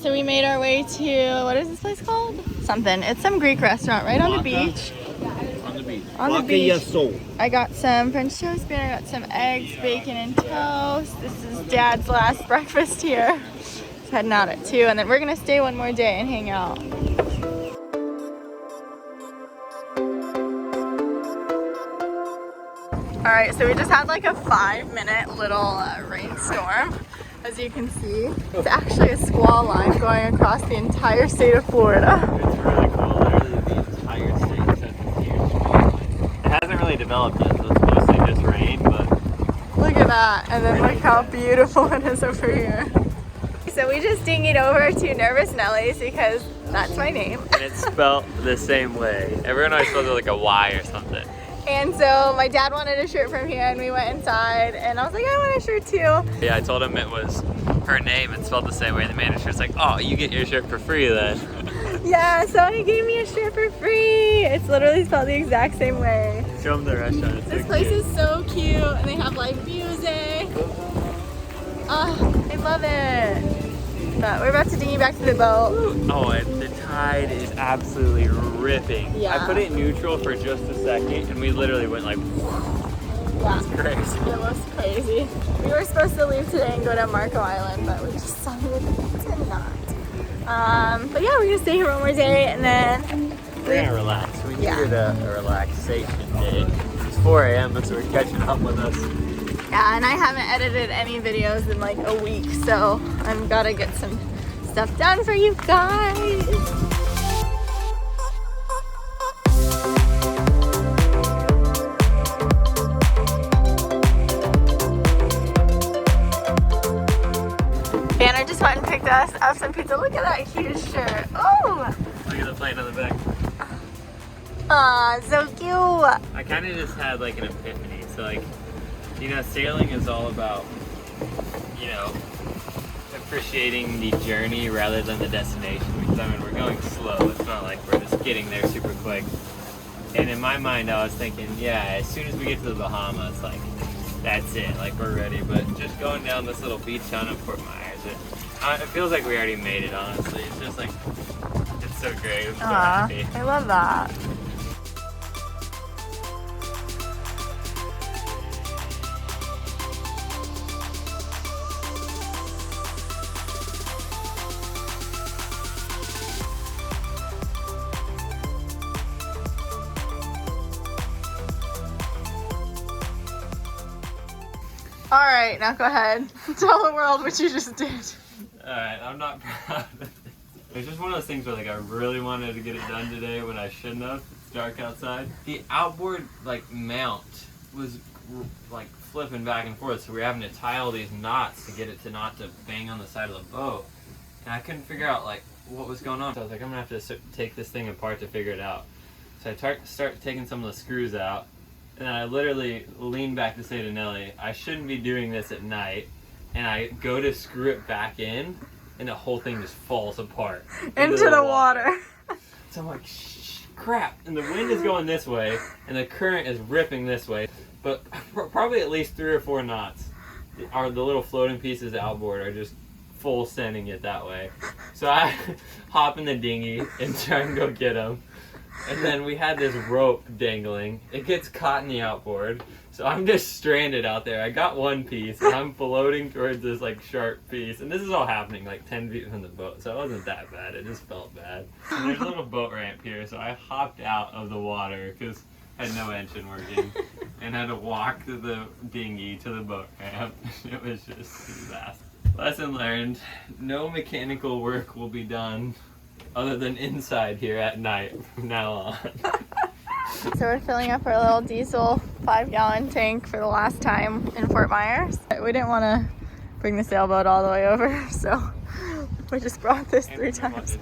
So we made our way to, what is this place called? Something. It's some Greek restaurant right on the beach. On the beach. On the beach. I got some French toast, and I got some eggs, bacon, and toast. This is Dad's last breakfast here. He's heading out at 2, and then we're gonna stay one more day and hang out. All right, so we just had like a 5-minute little rainstorm. As you can see, it's actually a squall line going across the entire state of Florida. It's really cool. Literally the entire state has a huge squall line. It hasn't really developed yet, so it's mostly just rain, but... Look at that, and then look how beautiful it is over here. So we just dinghied over to Nervous Nellie's because that's my name. And it's spelled the same way. Everyone always spells it like a Y or something. And so my dad wanted a shirt from here, and we went inside, and I was like, I want a shirt too. Yeah, I told him it was her name and spelled the same way. The manager's like, oh, you get your shirt for free then. Yeah, so he gave me a shirt for free. It's literally spelled the exact same way. Show them the restaurant. It's This so place cute. is so cute, and they have live music. Oh, I love it. But we're about to dinghy back to the boat. Oh, and the tide is absolutely ripping. Yeah. I put it neutral for just a second, and we literally went like, Yeah. it's crazy. It was crazy. We were supposed to leave today and go to Marco Island, but we decided to not. But yeah, we're gonna stay here one more day, and then We're gonna relax. We Yeah. needed a relaxation day. It's 4 a.m., so we're catching up with us. yeah, and I haven't edited any videos in like a week, so I've gotta get some stuff done for you guys. Banner just went and picked us up some pizza. Look at that huge shirt. Oh! Look at the plane on the back. Aw, so cute. I kind of just had like an epiphany. So like, you know, sailing is all about, you know, appreciating the journey rather than the destination. Because I mean, we're going slow. It's not like we're just getting there super quick. And in my mind, I was thinking, yeah, as soon as we get to the Bahamas, like, that's it. Like, we're ready. But just going down this little beach town in Fort Myers, it feels like we already made it, honestly. It's just like, it's so great. I'm so happy. I love that. All right, now go ahead. Tell the world what you just did. Alright, I'm not proud of it. It's just one of those things where like I really wanted to get it done today when I shouldn't have. It's dark outside. The outboard like mount was like flipping back and forth, so we were having to tie all these knots to get it to not to bang on the side of the boat. And I couldn't figure out like what was going on. So I was like, I'm gonna have to take this thing apart to figure it out. So I start taking some of the screws out, and I literally leaned back to say to Nellie, I shouldn't be doing this at night. And I go to screw it back in, and the whole thing just falls apart. Into the water. So I'm like, crap. And the wind is going this way, and the current is ripping this way. But probably at least 3 or 4 knots. The little floating pieces outboard are just full sending it that way. So I hop in the dinghy and try and go get them. And then we had this rope dangling. It gets caught in the outboard. So I'm just stranded out there. I got one piece, and I'm floating towards this like sharp piece. And this is all happening like 10 feet from the boat, so it wasn't that bad. It just felt bad. And there's a little boat ramp here, so I hopped out of the water because I had no engine working, and had to walk to the dinghy to the boat ramp. It was just a disaster. Lesson learned: no mechanical work will be done other than inside here at night from now on. So we're filling up our little diesel 5-gallon tank for the last time in Fort Myers. We didn't want to bring the sailboat all the way over, so we just brought this 3 times.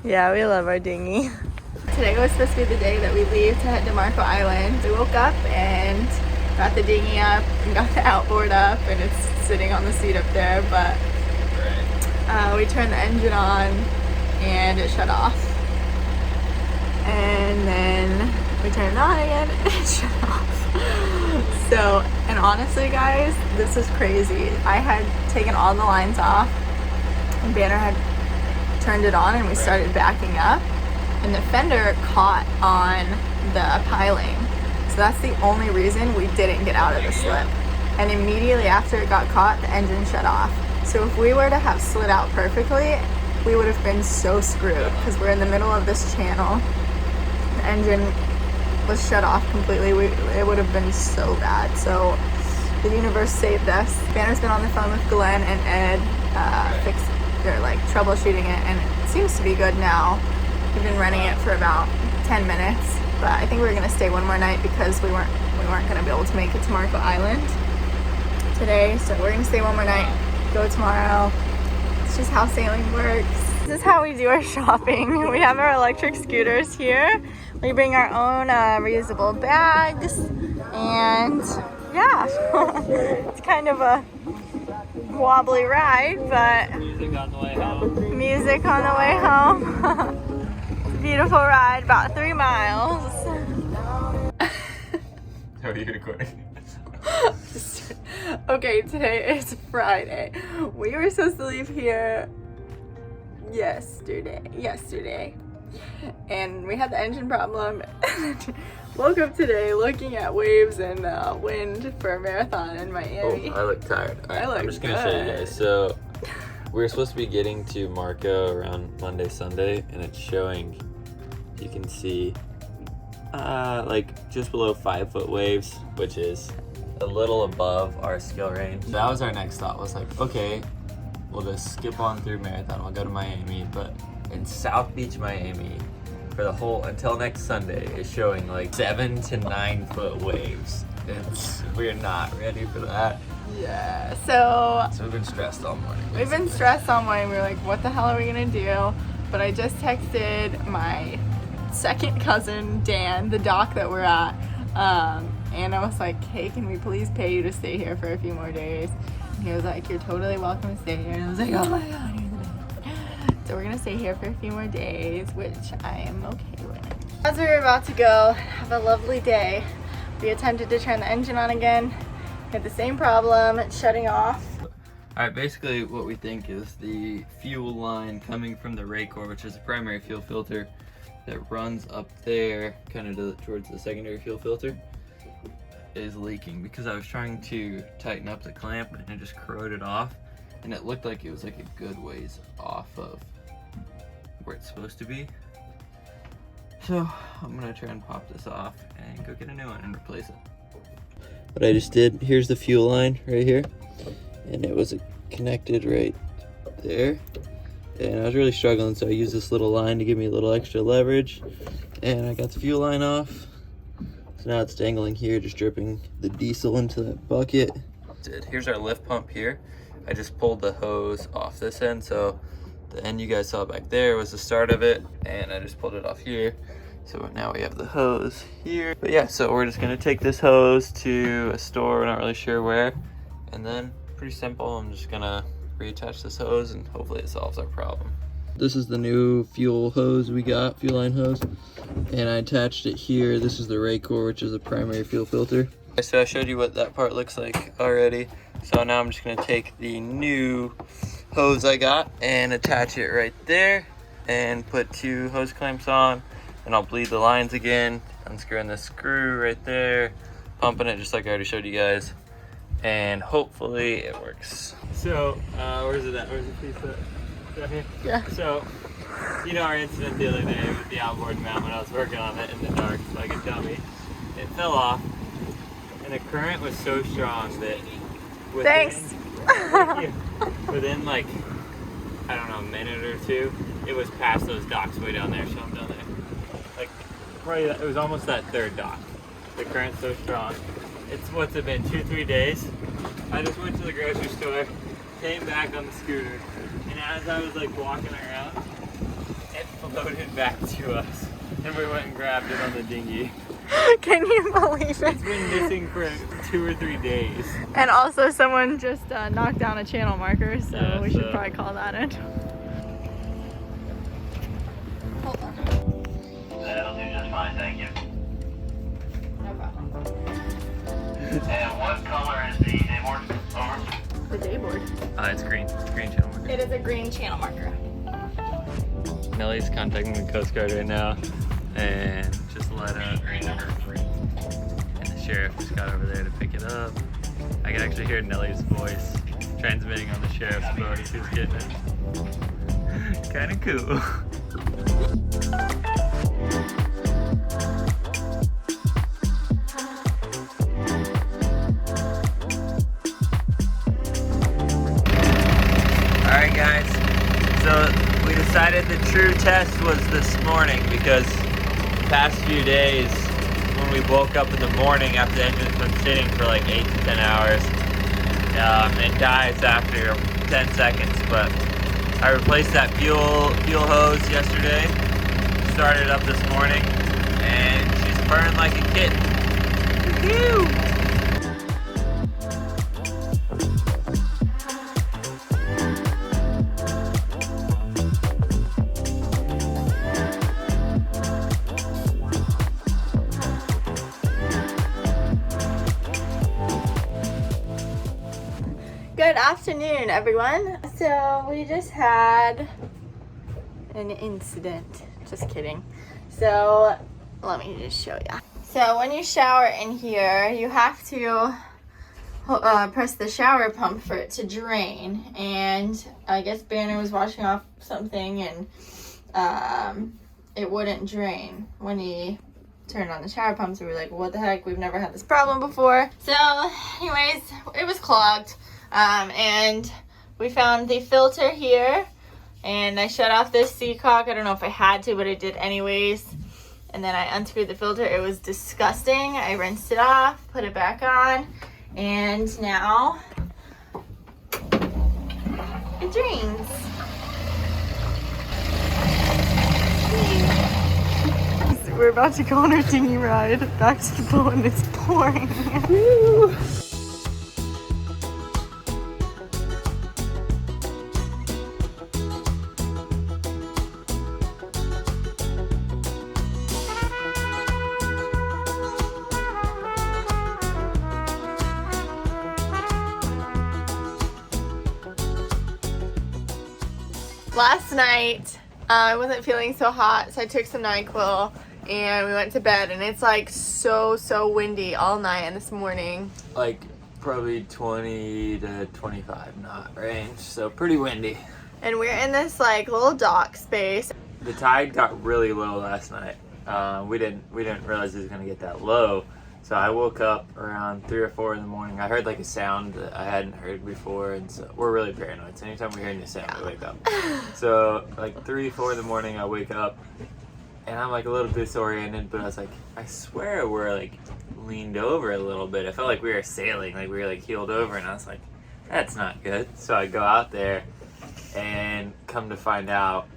Yeah, we love our dinghy. Today was supposed to be the day that we leave to head to Marco Island. We woke up and got the dinghy up and got the outboard up, and it's sitting on the seat up there, but we turned the engine on and it shut off. And then we turned it on again and it shut off. So, and honestly guys, this is crazy. I had taken all the lines off and Banner had turned it on and we started backing up, and the fender caught on the piling. So that's the only reason we didn't get out of the slip. And immediately after it got caught, the engine shut off. So if we were to have slid out perfectly, we would have been so screwed because we're in the middle of this channel. The engine was shut off completely. It would have been so bad. So the universe saved us. Banner's been on the phone with Glenn and Ed, they're like troubleshooting it, and it seems to be good now. We've been running it for about 10 minutes, but I think we're gonna stay one more night because we weren't gonna be able to make it to Marco Island today. So we're gonna stay one more night, go tomorrow. It's just how sailing works. This is how we do our shopping. We have our electric scooters here. We bring our own reusable bags, and yeah, it's kind of a wobbly ride, but Music on the way home. music on the way home. It's a beautiful ride, about 3 miles. How are you recording? Okay, today is Friday. We were supposed to leave here yesterday, and we had the engine problem. Woke up today looking at waves and wind for a marathon in Miami. Oh, I look tired. All right, I look I'm just gonna show you good. guys. So we're supposed to be getting to Marco around Monday, Sunday, and it's showing. You can see like just below 5-foot waves, which is a little above our skill range. That was our next thought. Was like, okay, we'll just skip on through Marathon. We'll go to Miami, but in South Beach, Miami, for the whole until next Sunday is showing like 7 to 9 foot waves. We're not ready for that. Yeah, so we've been stressed all morning. we've been stressed all morning. We were like, what the hell are we gonna do? But I just texted my second cousin, Dan, the dock that we're at, and I was like, hey, can we please pay you to stay here for a few more days? And he was like, you're totally welcome to stay here. And I was like, oh my god, you're the best. So we're gonna stay here for a few more days, which I am okay with. As we were about to go, have a lovely day, we attempted to turn the engine on again. Had the same problem, it's shutting off. Alright, basically what we think is the fuel line coming from the Raycor, which is the primary fuel filter that runs up there, kind of towards the secondary fuel filter, is leaking because I was trying to tighten up the clamp and it just corroded off, and it looked like it was like a good ways off of where it's supposed to be. So I'm gonna try and pop this off and go get a new one and replace it. What I just did, here's the fuel line right here, and it was connected right there, and I was really struggling, so I used this little line to give me a little extra leverage, and I got the fuel line off. So now it's dangling here, just dripping the diesel into that bucket. Here's our lift pump here. I just pulled the hose off this end, so the end you guys saw back there was the start of it, and I just pulled it off here. So now we have the hose here. But yeah, so we're just gonna take this hose to a store, we're not really sure where, and then pretty simple, I'm just gonna reattach this hose and hopefully it solves our problem. This is the new fuel hose we got, fuel line hose, and I attached it here. This is the Raycor, which is the primary fuel filter. So I showed you what that part looks like already. So now I'm just gonna take the new hose I got and attach it right there and put 2 hose clamps on, and I'll bleed the lines again, unscrewing this screw right there, pumping it just like I already showed you guys, and hopefully it works. So, where's it at? Where's the piece at? Down here? Yeah. So, you know our incident the other day with the outboard mount when I was working on it in the dark like a dummy. It fell off, and the current was so strong that Thanks. within like, I don't know, a minute or two, it was past those docks way down there, show them down there. Like, probably, it was almost that 3rd dock. The current's so strong. It's, what's it been, 2-3 days? I just went to the grocery store, came back on the scooter, and as I was like walking around, it floated back to us, and we went and grabbed it on the dinghy. Can you believe it? It's been missing for 2 or 3 days. And also someone just knocked down a channel marker, so Yeah, we should probably call that in. Hold on. That'll do just fine, thank you. No problem. And what color is the dayboard? Over. The dayboard. It's green. Green channel marker. It is a green channel marker. Nellie's contacting the Coast Guard right now and just let out. And the sheriff just got over there to pick it up. I can actually hear Nellie's voice transmitting on the sheriff's boat as he was getting it. Kinda cool. Alright guys, so we decided the true test was this morning because the past few days when we woke up in the morning after the engine's been sitting for like 8 to 10 hours, it dies after 10 seconds, but I replaced that fuel hose yesterday, started it up this morning, and she's burned like a kitten. Woo-hoo! Good afternoon, everyone. So we just had an incident. Just kidding. So let me just show you. So when you shower in here, you have to press the shower pump for it to drain. And I guess Banner was washing off something and it wouldn't drain when he turned on the shower pump. So we were like, what the heck? We've never had this problem before. So anyways, it was clogged. And we found the filter here, and I shut off this seacock. I don't know if I had to, but I did anyways. And then I unscrewed the filter. It was disgusting. I rinsed it off, put it back on, and now it drains. We're about to go on our dinghy ride back to the boat, and it's pouring. Woo! Last night, I wasn't feeling so hot, so I took some NyQuil and we went to bed, and it's like so windy all night and this morning. Like probably 20 to 25 knot range, so pretty windy. And we're in this like little dock space. The tide got really low last night. We didn't realize it was gonna get that low. So I woke up around 3 or 4 in the morning. I heard like a sound that I hadn't heard before, and so we're really paranoid. So anytime we hear a new sound, we wake up. So like 3, 4 in the morning, I wake up, and I'm like a little disoriented. But I was like, I swear we're like leaned over a little bit. I felt like we were sailing, like we were like heeled over, and I was like, that's not good. So I go out there, and come to find out,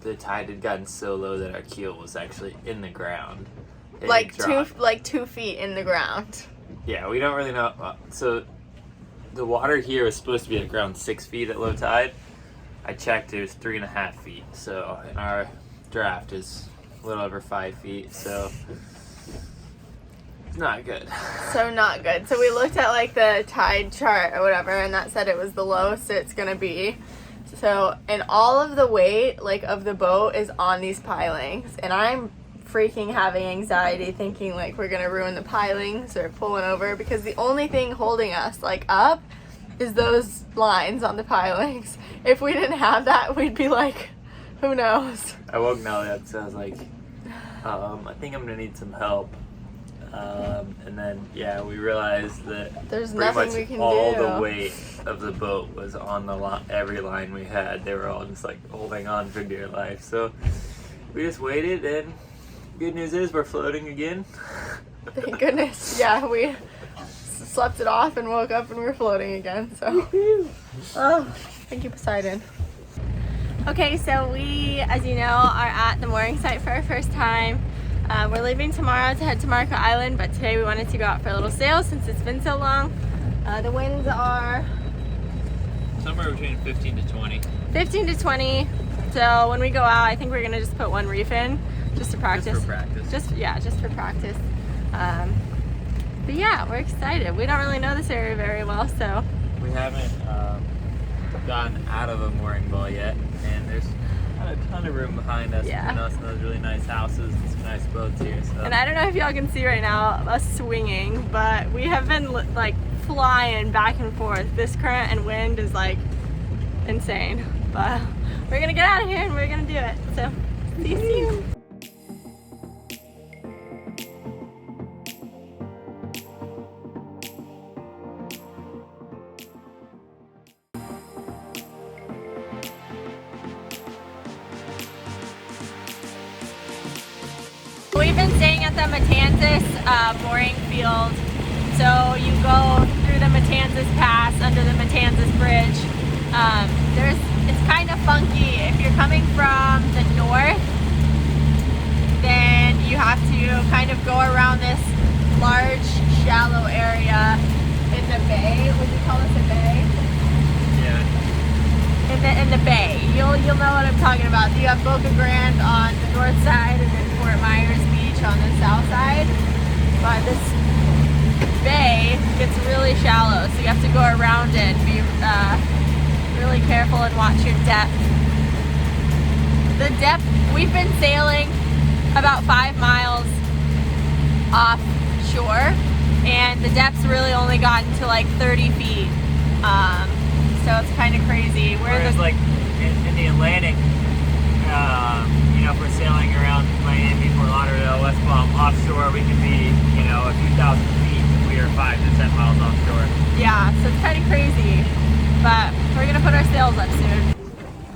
the tide had gotten so low that our keel was actually in the ground. Like 2 feet in the ground. Yeah, we don't really know. So the water here is supposed to be at around 6 feet at low tide. I checked, it was 3.5 feet. So, and our draft is a little over 5 feet. So it's not good. So not good. So we looked at like the tide chart or whatever, and that said it was the lowest it's gonna be. So, and all of the weight like of the boat is on these pilings, and I'm freaking having anxiety thinking like we're gonna ruin the pilings or pulling over, because the only thing holding us like up is those lines on the pilings. If we didn't have that, we'd be like, who knows. I woke Nellie up, so I was like, I think I'm gonna need some help. And then yeah, we realized that there's pretty nothing much we can all do. the weight of the boat was on the every line we had. They were all just like holding on for dear life. So we just waited, and good news is we're floating again. Thank goodness. Yeah, we slept it off and woke up and we're floating again. So, oh, thank you, Poseidon. Okay, so we, as you know, are at the mooring site for our first time. We're leaving tomorrow to head to Marco Island, but today we wanted to go out for a little sail since it's been so long. The winds are somewhere between 15 to 20. 15 to 20. So when we go out, I think we're gonna just put one reef in. Just to practice. Just for practice. Just for practice. But yeah, we're excited. We don't really know this area very well, so. We haven't gotten out of a mooring ball yet, and there's not a ton of room behind us Yeah. between us and those really nice houses and some nice boats here. So. And I don't know if y'all can see right now us swinging, but we have been like flying back and forth. This current and wind is like insane, but we're gonna get out of here and we're gonna do it. So see you soon. We've been staying at the Matanzas mooring field. So you go through the Matanzas Pass under the Matanzas Bridge. It's kind of funky. If you're coming from the north, then you have to kind of go around this large, shallow area in the bay. Would you call this a bay? Yeah. In the bay. You'll know what I'm talking about. You have Boca Grande on the north side and then Fort Myers Beach on the south side. But this bay gets really shallow, so you have to go around it. Be really careful and watch your depth. The depth, we've been sailing about 5 miles offshore, and the depth's really only gotten to like 30 feet. So it's kind of crazy. Whereas like in the Atlantic, you know, if we're sailing around Miami, Fort Lauderdale, West Palm, offshore, we can be, you know, a few thousand feet if we are 5 to 10 miles offshore. Yeah, so it's kind of crazy, but we're gonna put our sails up soon.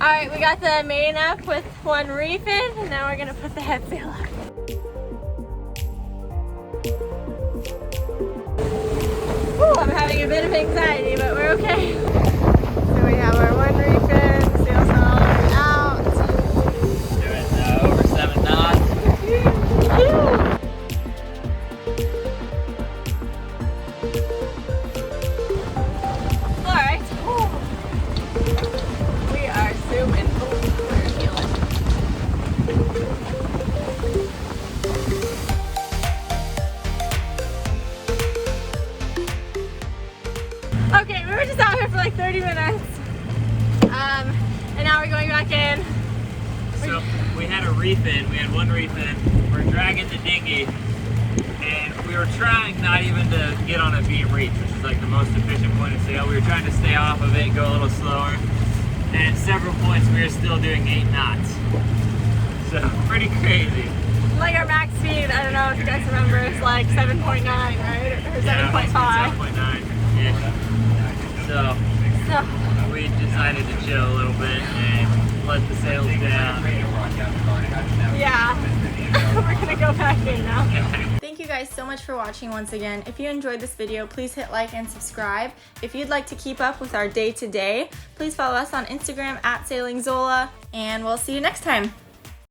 All right, we got the main up with one reef in, and now we're gonna put the head sail up. Whew, I'm having a bit of anxiety, but we're okay. So we have our one reef in, sails all out. Doing over 7 knots. All right. We are zooming. We're healing. Okay, we were just out here for like 30 minutes. And now we're going back in. So we had a reef in, we had one reef in, we're dragging the dinghy, and we were trying not even to get on a beam reach, which is like the most efficient point of sail. We were trying to stay off of it, go a little slower, and at several points we were still doing 8 knots. So pretty crazy. Like our max speed, I don't know if you guys remember, it's like 7.9, right? Or 7.5. 7.9. Yeah. So we decided to chill a little bit and let the sails down. Yeah, we're gonna go back in now. Thank you guys so much for watching once again. If you enjoyed this video, please hit like and subscribe. If you'd like to keep up with our day-to-day, please follow us on Instagram @SailingZola, and we'll see you next time.